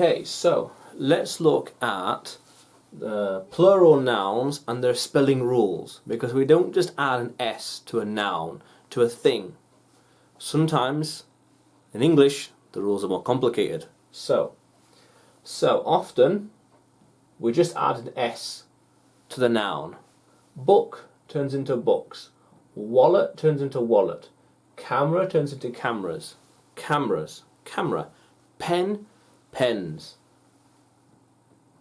Okay, so let's look at the plural nouns and their spelling rules, because we don't just add an S to a noun, to a thing. Sometimes in English the rules are more complicated. So often we just add an S to the noun. Book turns into books. Wallet turns into wallet. Camera turns into cameras. Cameras, camera. Pen, pens.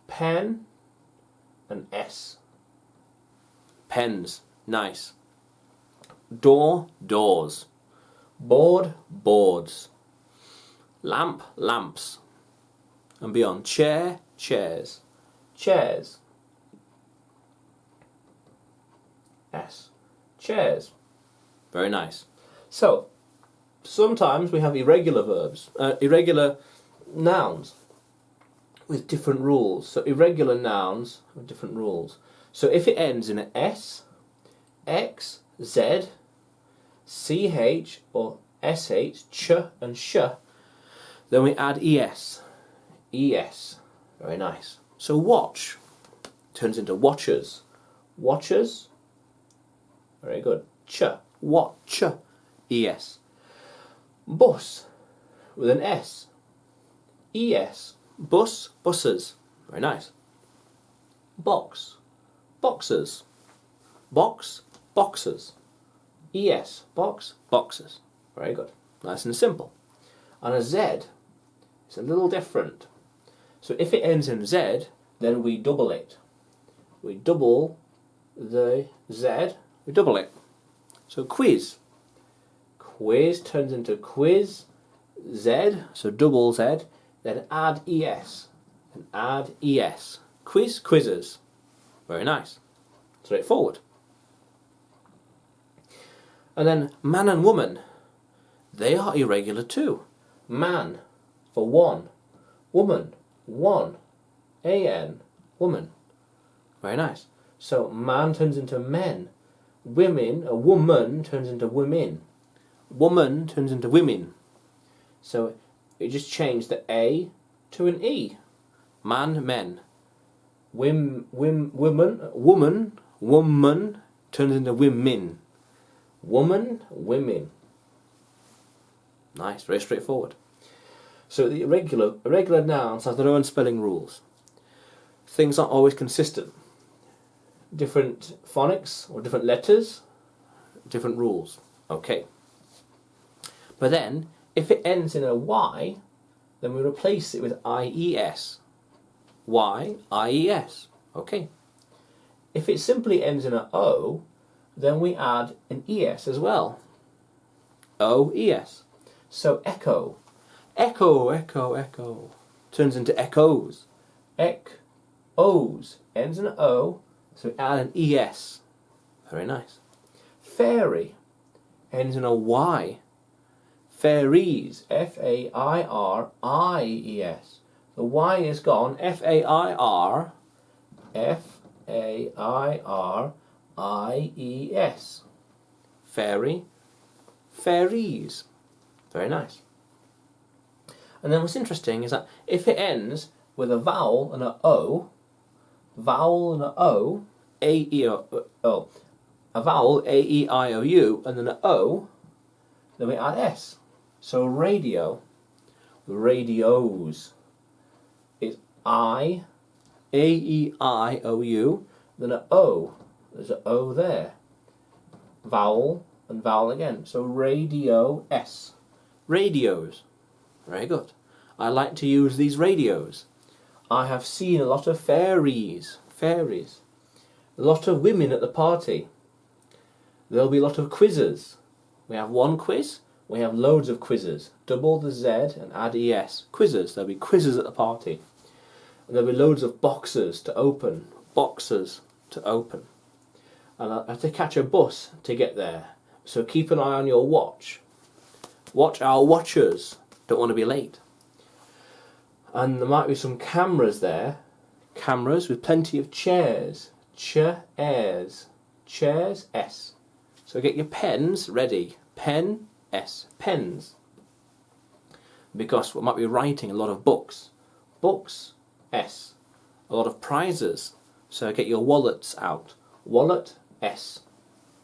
Pen, an S. Pens, nice. Door, doors. Board, boards. Lamp, lamps. And beyond. Chair, chairs. Chairs. S. Chairs. Very nice. So, sometimes we have irregular verbs, irregular nouns with different rules. So irregular nouns have different rules. So if it ends in an S, X, Z, CH or SH, ch and sh, then we add ES. ES. Very nice. So watch turns into watchers. Watchers. Very good. Ch. Watch. ES. Bus with an S. ES. Bus. Buses. Very nice. Box. Boxes. Box. Boxes. ES. Box. Boxes. Very good. Nice and simple. And a Z is a little different. So if it ends in Z, then we double it. We double the Z, we double it. So quiz. Quiz turns into quiz, Z, so double Z, then add ES, and add ES. Quiz, quizzes. Very nice. Straightforward. And then man and woman, they are irregular too. Man for one, woman, one, AN, woman. Very nice. So man turns into men. Women, a woman turns into women. Woman turns into women. So it just changed the A to an E. Man, men. Woman turns into women. Woman, women. Nice, very straightforward. So the irregular nouns have their own spelling rules. Things aren't always consistent. Different phonics or different letters, different rules. Okay. But then, if it ends in a Y, then we replace it with IES. Y, IES. Okay. If it simply ends in an O, then we add an ES as well. O-E-S. So echo. Echo, echo, echo. Turns into echoes. O's. Ends in an O, so we add an ES. Very nice. Fairy. Ends in a Y. Fairies. F-A-I-R-I-E-S. The Y is gone. F-A-I-R. F-A-I-R-I-E-S. Fairy. Fairies. Very nice. And then what's interesting is that if it ends with a vowel and an O, A-E-I-O-U, a vowel, A-E-I-O-U, and then an O, then we add S. So radio, radios. It's I, A-E-I-O-U, then an O. There's an O there. Vowel and vowel again. So radio, S. Radios. Very good. I like to use these radios. I have seen a lot of fairies. Fairies. A lot of women at the party. There'll be a lot of quizzes. We have one quiz. We have loads of quizzes. Double the Z and add ES. Quizzes. There'll be quizzes at the party. And there'll be loads of boxes to open. Boxes to open. And I have to catch a bus to get there. So keep an eye on your watch. Watch our watchers. Don't want to be late. And there might be some cameras there. Cameras with plenty of chairs. Chairs. Chairs, S. So get your pens ready. Pen, S. Pens. Because we might be writing a lot of books. Books, S. A lot of prizes, so get your wallets out. Wallet, S.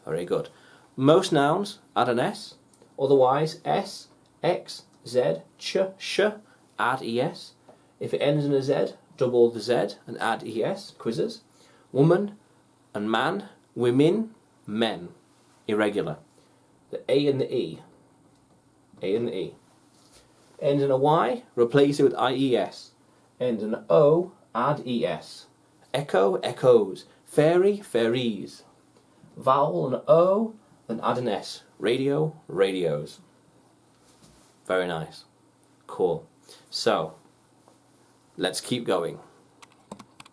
Very good. Most nouns add an S, otherwise S, X, Z, ch, sh, add ES. If it ends in a Z, double the Z and add ES, quizzes. Woman and man, women, men, irregular. The A and the E, A and the E. Ends in a Y, replace it with IES. Ends in an O, add ES. Echo, echoes. Fairy, fairies. Vowel and O, then add an S. Radio, radios. Very nice. Cool. So, let's keep going.